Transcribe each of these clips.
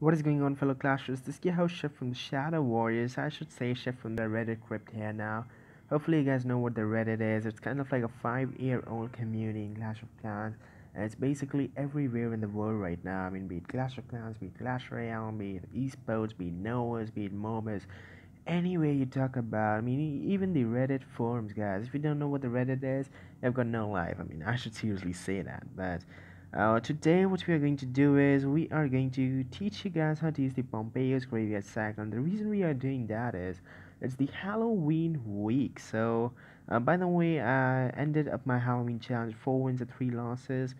What is going on, fellow Clashers? This is your host, Chef from the Shadow Warriors. I should say Chef from the Reddit crypt here now. Hopefully you guys know what the Reddit is. It's kind of like a 5-year-old community in Clash of Clans. And it's basically everywhere in the world right now. I mean, be it Clash of Clans, be it Clash Royale, be it esports, be it Novas, be it MOBAs. Anywhere you talk about, I mean, even the Reddit forums, guys. If you don't know what the Reddit is, you've got no life. I mean, I should seriously say that. But today, what we are going to do is we are going to teach you guys how to use the Pompeyo's graveyard cycle. And the reason we are doing that is it's the Halloween week. So, by the way, I ended up my Halloween challenge 4 wins and 3 losses.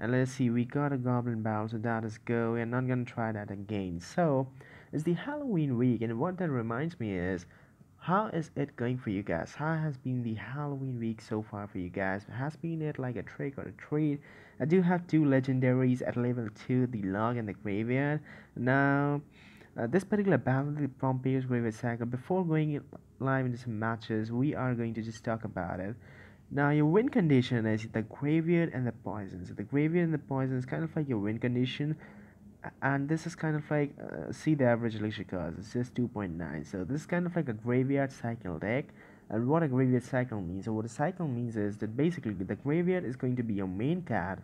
And let's see, we got a goblin battle, so that is go. We're not gonna try that again. So, it's the Halloween week, and what that reminds me is how is it going for you guys? How has been the Halloween week so far for you guys? Has been it like a trick or a treat? I do have two legendaries at level 2, the log and the graveyard. Now, this particular battle, the Pompey's graveyard cycle, before going live into some matches, we are going to just talk about it. Now, your win condition is the graveyard and the poison. So, the graveyard and the poison is kind of like your win condition, and this is kind of like see the average elixir cost, it's just 2.9. So this is kind of like a graveyard cycle deck. And what a graveyard cycle means, so what a cycle means is that basically the graveyard is going to be your main card.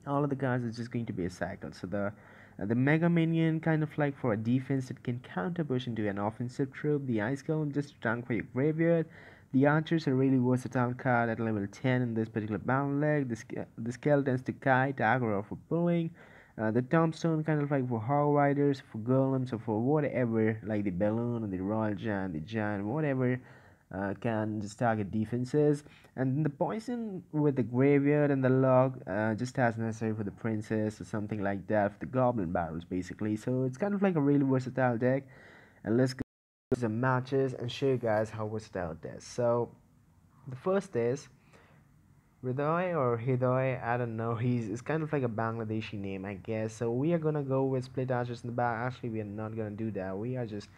All of the cards is just going to be a cycle. So the mega minion, kind of like for a defense, it can counter push into an offensive troop. The ice golem just trunk for your graveyard. The archers are really versatile card at level 10 in this particular battle leg. The skeletons to kite, aggro for pulling. The tombstone kind of like for hog riders, for golems, or for whatever, like the balloon and the royal giant, the giant, whatever can just target defenses. And the poison with the graveyard and the log just as necessary for the princess or something like that for the goblin battles basically. So it's kind of like a really versatile deck. And let's go to some matches and show you guys how versatile it is. So the first is Hridoy or Hidoy, I don't know. It's kind of like a Bangladeshi name, I guess. So we are gonna go with split archers in the back. Actually, we are not gonna do that. We are just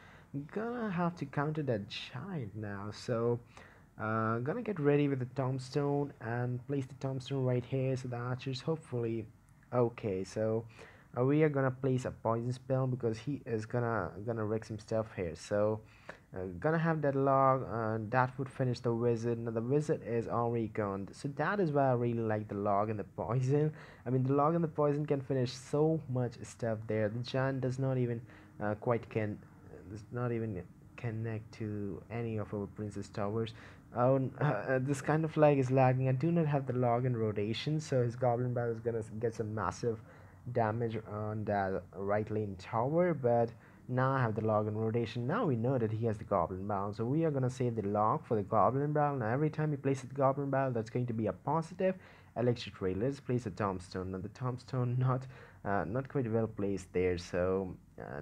gonna have to counter that giant now. So gonna get ready with the tombstone and place the tombstone right here. So the archers hopefully okay. So we are gonna place a poison spell because he is gonna wreck some stuff here. So gonna have that log, and that would finish the wizard. Now the wizard is already gone, so that is why I really like the log and the poison. I mean, the log and the poison can finish so much stuff there. The giant does not even quite can does not even connect to any of our princess towers. Oh, this kind of lag is lagging. I do not have the log in rotation, so his goblin battle is gonna get some massive damage on that right lane tower. But now I have the log in rotation. Now we know that he has the goblin battle, so we are gonna save the log for the goblin battle. Now every time he places the goblin battle, that's going to be a positive elixir trade. Let's place a tombstone. Now the tombstone not quite well placed there, so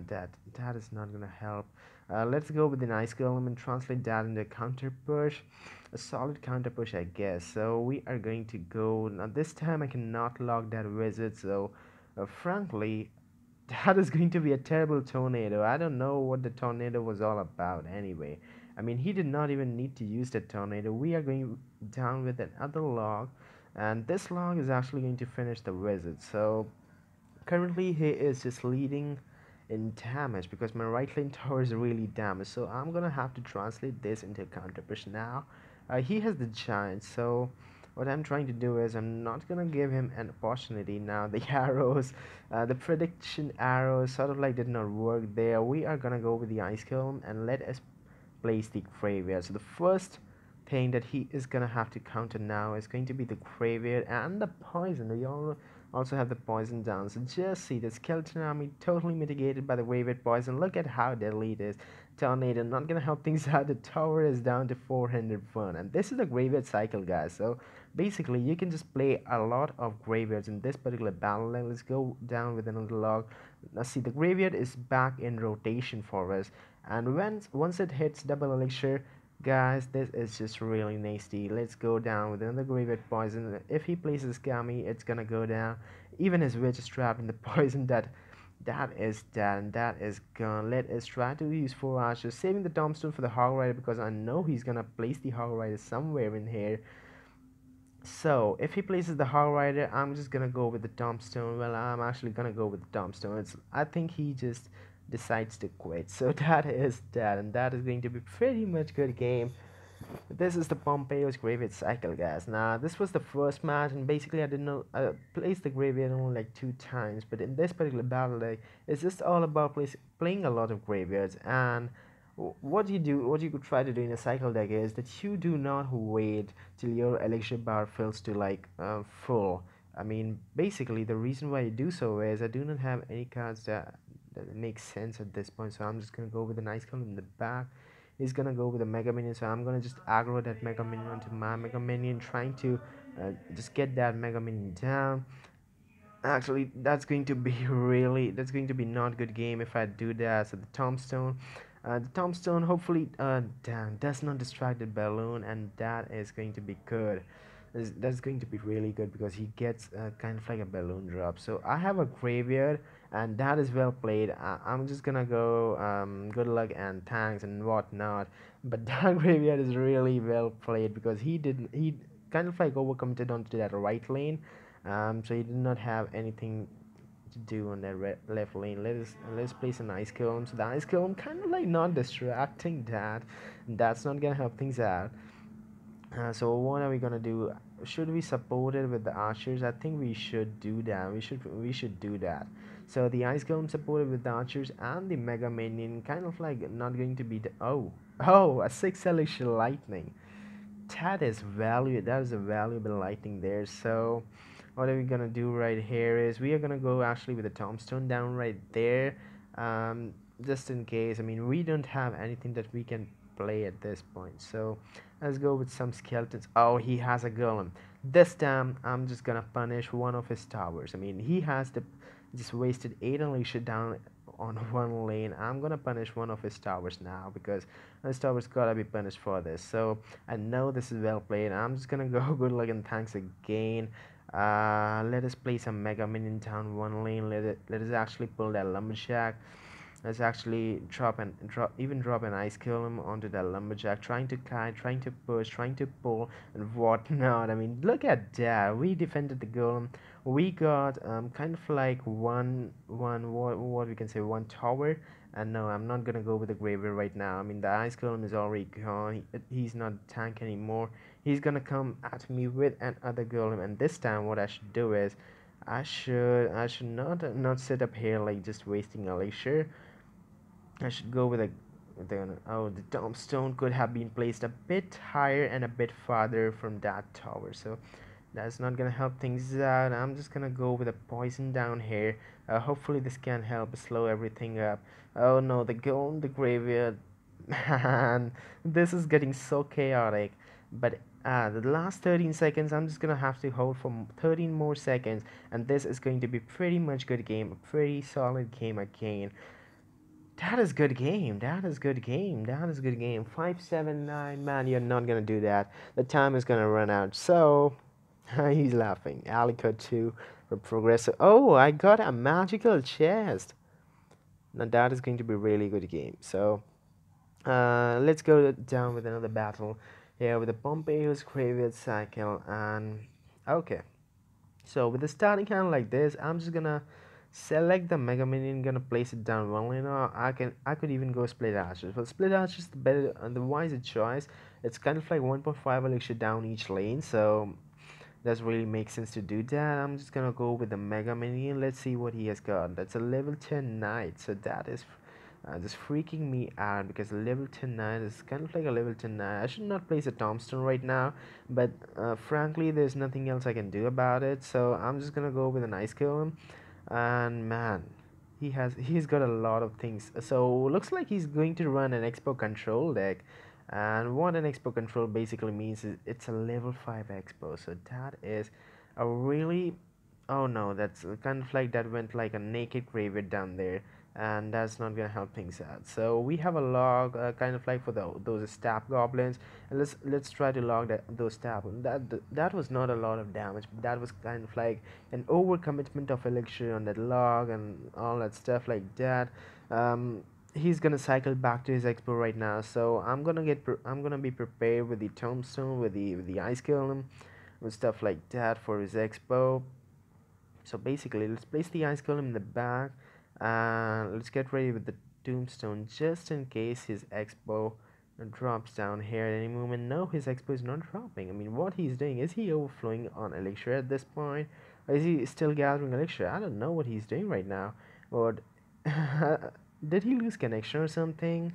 that is not gonna help. Let's go with the nice golem and translate that into a counter push, a solid counter push, I guess. So we are going to go now. This time I cannot log that wizard, so frankly, that is going to be a terrible tornado. I don't know what the tornado was all about anyway. I mean, he did not even need to use the tornado. We are going down with another log, and this log is actually going to finish the wizard. So currently he is just leading in damage because my right lane tower is really damaged. So I'm gonna have to translate this into a counter push now. He has the giant, so what I'm trying to do is I'm not gonna give him an opportunity now. The arrows, the prediction arrows sort of like did not work there. We are gonna go with the ice golem and let us place the graveyard. So the first thing that he is gonna have to counter now is going to be the graveyard and the poison. We all also have the poison down. So just see the skeleton army totally mitigated by the graveyard poison. Look at how deadly it is. Tornado not gonna help things out. The tower is down to 401, and this is the graveyard cycle, guys. So basically you can just play a lot of graveyards in this particular battle. Let's go down with another log. Now see, the graveyard is back in rotation for us, and once it hits double elixir, guys, this is just really nasty. Let's go down with another graveyard poison. If he places Gami, it's gonna go down. Even his witch is trapped in the poison. That is dead, and that is gone. Let us try to use 4 archers, saving the tombstone for the hog rider because I know he's gonna place the hog rider somewhere in here. So if he places the Hog Rider, I'm just gonna go with the Tombstone. Well, I'm actually gonna go with the Tombstone. I think he just decides to quit. So that is that, and that is going to be pretty much good game. This is the Pompeyo's Graveyard Cycle, guys. Now, this was the first match, and basically, I didn't know I placed the Graveyard only like 2 times. But in this particular battle deck, it's just all about playing a lot of graveyards. And what you could try to do in a cycle deck is that you do not wait till your elixir bar fills to like full. I mean, basically, the reason why I do so is I do not have any cards that make sense at this point. So I'm just gonna go with an ice column in the back. He's gonna go with a mega minion, so I'm gonna just aggro that mega minion onto my mega minion, trying to just get that mega minion down. Actually, that's going to be not good game if I do that. So the tombstone hopefully damn does not distract the balloon, and that is going to be good. That's going to be really good because he gets kind of like a balloon drop. So I have a graveyard, and that is well played. I'm just gonna go good luck and thanks and whatnot. But that graveyard is really well played because he kind of like overcommitted onto that right lane, so he did not have anything to do on that left lane. Let's place an ice kiln. So the ice kiln kind of like not distracting that. That's not gonna help things out. So what are we gonna do? Should we support it with the archers? I think we should do that. We should do that. So the ice golem supported with the archers and the mega minion, kind of like not going to be the a 6 elixir lightning. That is a valuable lightning there. So what are we gonna do right here is we are gonna go actually with the tombstone down right there, just in case. I mean, we don't have anything that we can play at this point, so let's go with some skeletons. Oh, he has a golem. This time I'm just gonna punish one of his towers. I mean, he has the just wasted 8 elixir down on one lane. I'm gonna punish one of his towers now because his towers gotta be punished for this. So I know this is well played. I'm just gonna go good luck and thanks again. Let us play some mega minion down one lane. Let us actually pull that lumberjack. Let's actually drop an ice kiln onto that lumberjack, trying to kite, trying to push, trying to pull, and whatnot. I mean, look at that. We defended the golem. We got kind of like what we can say, one tower. And no, I'm not gonna go with the graveyard right now. I mean, the ice golem is already gone. He's not a tank anymore. He's gonna come at me with another golem, and this time what I should do is I should not sit up here like just wasting elixir. I should go with a the tombstone could have been placed a bit higher and a bit farther from that tower, so that's not gonna help things out. I'm just gonna go with a poison down here. Hopefully this can help slow everything up. Oh no, the go in the graveyard. Man, this is getting so chaotic. But the last 13 seconds, I'm just gonna have to hold for 13 more seconds, and this is going to be pretty much good game, a pretty solid game again. That is good game. That is good game. That is good game. 579. Man, you're not gonna do that. The time is gonna run out. So he's laughing. Alico 2 for progressive. Oh, I got a magical chest. Now that is going to be really good game. So let's go down with another battle here with the Pompeyo's Graveyard Cycle. And okay, so with the starting hand like this, I'm just gonna select the mega minion, gonna place it down one lane, or I could even go split archers. But split archers the better and the wiser choice. It's kind of like 1.5 elixir down each lane, so does really make sense to do that. I'm just gonna go with the mega minion. Let's see what he has got. That's a level 10 knight, so that is just freaking me out because level 10 knight is kind of like a level 10 knight. I should not place a tombstone right now, but frankly there's nothing else I can do about it, so I'm just gonna go with an ice kiln. And man, he's got a lot of things. So looks like he's going to run an expo control deck, and what an expo control basically means is it's a level 5 expo. So that is a really, oh no, that's kind of like that went like a naked graveyard down there, and that's not gonna help things out. So we have a log kind of like for those stab goblins, and let's try to log those stab. That was not a lot of damage, but that was kind of like an overcommitment of elixir on that log and all that stuff like that. He's gonna cycle back to his expo right now, so I'm gonna be prepared with the tombstone, with the ice kiln. with stuff like that for his expo. So basically, let's place the ice golem in the back, and let's get ready with the tombstone just in case his expo drops down here at any moment. No, his expo is not dropping. I mean, what he's doing, is he overflowing on elixir at this point, or is he still gathering elixir? I don't know what he's doing right now. Or did he lose connection or something?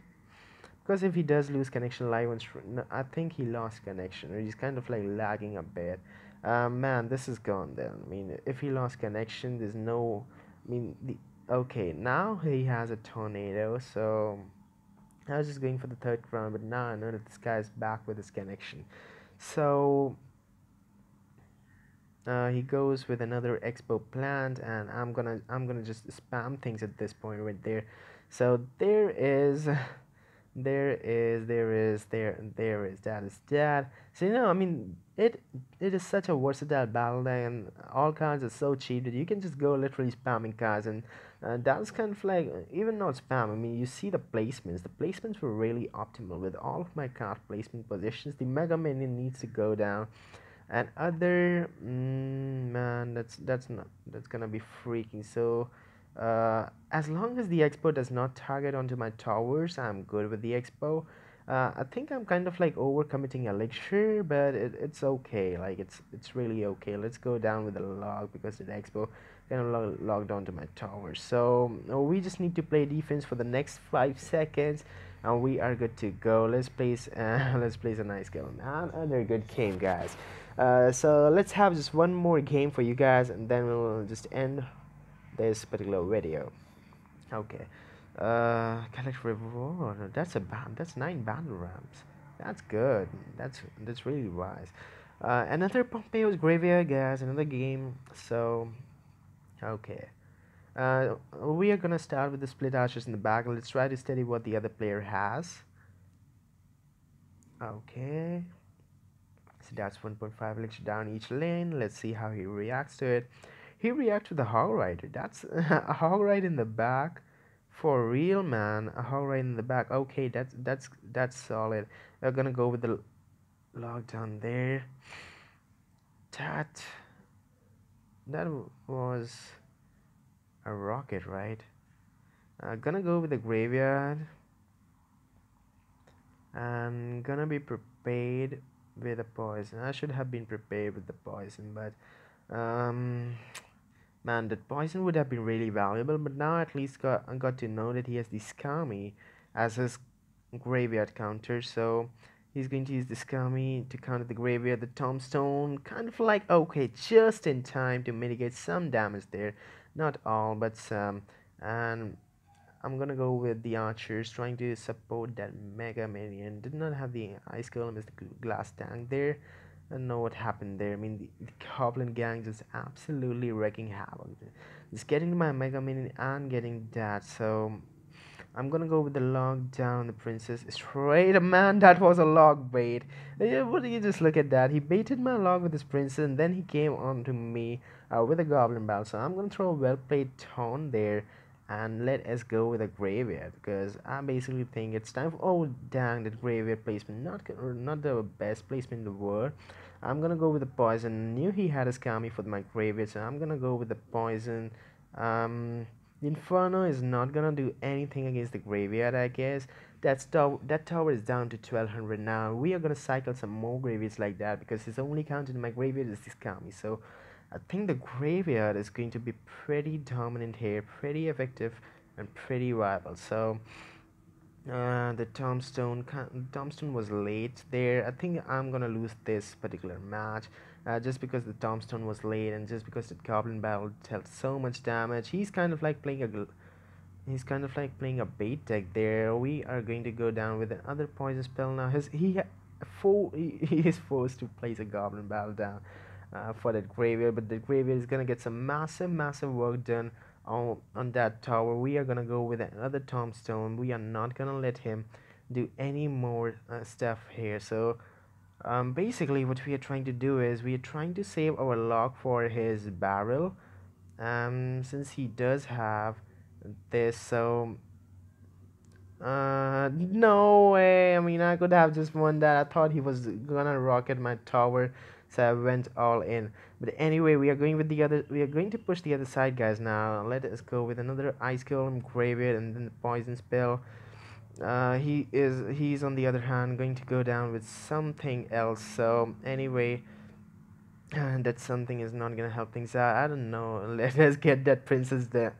Because if he does lose connection live on stream, no, I think he lost connection, or he's kind of like lagging a bit. Man, this is gone then. I mean, if he lost connection, there's no. I mean, okay, now he has a tornado, so I was just going for the third round, but now I know that this guy is back with his connection. So he goes with another expo plant, and I'm gonna just spam things at this point right there. So there is. There is, that is that. So I mean, it is such a versatile battle deck, and all cards are so cheap that you can just go literally spamming cards, and that's kind of like even not spam. I mean, you see the placements. The placements were really optimal with all of my card placement positions. The Mega Minion needs to go down, and other man, that's gonna be freaking. So as long as the expo does not target onto my towers, I'm good with the expo. I think I'm kind of like overcommitting elixir, but it's okay. Like it's really okay. Let's go down with the log because the expo kind of logged onto my towers. So we just need to play defense for the next 5 seconds, and we are good to go. Let's place let's place a nice game. Another good game, guys. So let's have just one more game for you guys, and then we'll just end this particular video. Okay. Collect reward. That's a band. That's 9 battle ramps. That's good. That's really wise. Another Pompeyo's graveyard, guys. Another game. So, okay. We are gonna start with the split archers in the back. Let's try to study what the other player has. Okay. So that's 1.5 elixir down each lane. Let's see how he reacts to it. He reacts with a hog rider. That's a hog ride in the back. For real, man. A hog ride in the back. Okay, that's solid. We're gonna go with the log down there. That was a rocket, right? Gonna go with the graveyard. I'm gonna be prepared with a poison. I should have been prepared with the poison, but man, that poison would have been really valuable. But now at least I got to know that he has the Skami as his graveyard counter. So he's going to use the Skami to counter the graveyard, the tombstone, kind of like okay, just in time to mitigate some damage there, not all, but some. And I'm gonna go with the archers, trying to support that mega minion. Did not have the ice golem as the glass tank there. I don't know what happened there. I mean, the goblin gang just absolutely wrecking havoc. Just getting my mega minion and getting that. So I'm gonna go with the log down the princess straight. Man, that was a log bait. Yeah, what do you just look at that? He baited my log with his princess, and then he came on to me with a goblin battle. So I'm gonna throw a well played taunt there, and let us go with a graveyard because I basically think it's time for. Oh dang, that graveyard placement, not the best placement in the world. I'm gonna go with the poison. Knew he had a Skami for my graveyard, so I'm gonna go with the poison. The Inferno is not gonna do anything against the graveyard, I guess. That tower is down to 1200 now. We are gonna cycle some more graveyards like that because his only count in my graveyard is this Kami. So I think the graveyard is going to be pretty dominant here, pretty effective, and pretty viable. So the tombstone was late there. I think I'm gonna lose this particular match just because the tombstone was late and just because the goblin battle dealt so much damage. He's kind of like playing a bait deck there. We are going to go down with another poison spell now. He is forced to place a goblin battle down for that graveyard, but the graveyard is gonna get some massive work done on that tower. We are gonna go with another tombstone. We are not gonna let him do any more stuff here. So basically what we are trying to do is we are trying to save our log for his barrel, since he does have this. So no way. I mean, I could have just won that. I thought he was gonna rocket my tower. so I went all in. But anyway, we are going to push the other side, guys. Now let us go with another ice golem graveyard and then the poison spell. He's on the other hand going to go down with something else. So anyway, that something is not gonna help things out. I don't know. Let us get that princess there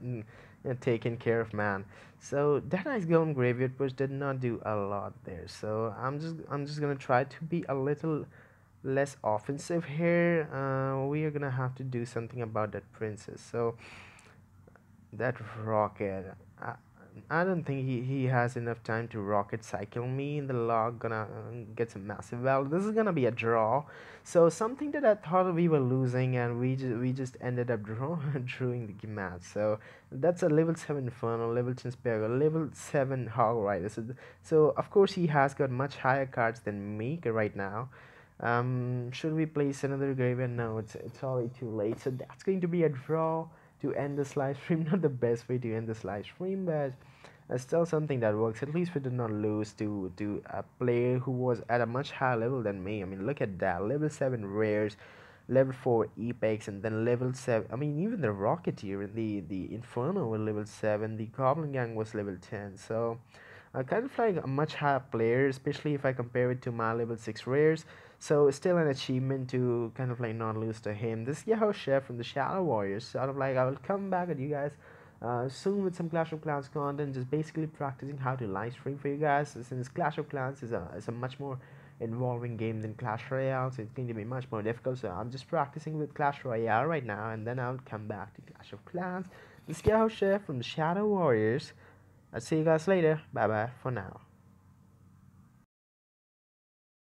taken care of, man. So that ice golem graveyard push did not do a lot there. So I'm just gonna try to be a little less offensive here. We are gonna have to do something about that princess. So that rocket. I don't think he has enough time to rocket cycle me in the log. Gonna get some massive value. This is gonna be a draw. So something that I thought we were losing, and we just ended up drawing the match. So that's a level 7 Inferno, level 10 Spear, level 7 Hog Rider. So of course he has got much higher cards than me right now. Should we place another graveyard? No, it's already too late. So that's going to be a draw to end this live stream. Not the best way to end this live stream, but still something that works. At least we did not lose to a player who was at a much higher level than me. I mean, look at that. Level 7 rares, level 4 epics, and then level 7. I mean, even the Rocketeer and the Inferno were level 7. The Goblin Gang was level 10. So kind of like a much higher player, especially if I compare it to my level 6 rares. So still an achievement to kind of like not lose to him. This is your host Chef from the Shadow Warriors. Sort of like I will come back at you guys soon with some Clash of Clans content, just basically practicing how to live stream for you guys, since Clash of Clans is a much more involving game than Clash Royale, so it's going to be much more difficult. So I'm just practicing with Clash Royale right now, and then I'll come back to Clash of Clans. This is your host Chef from the Shadow Warriors. I'll see you guys later. Bye bye for now.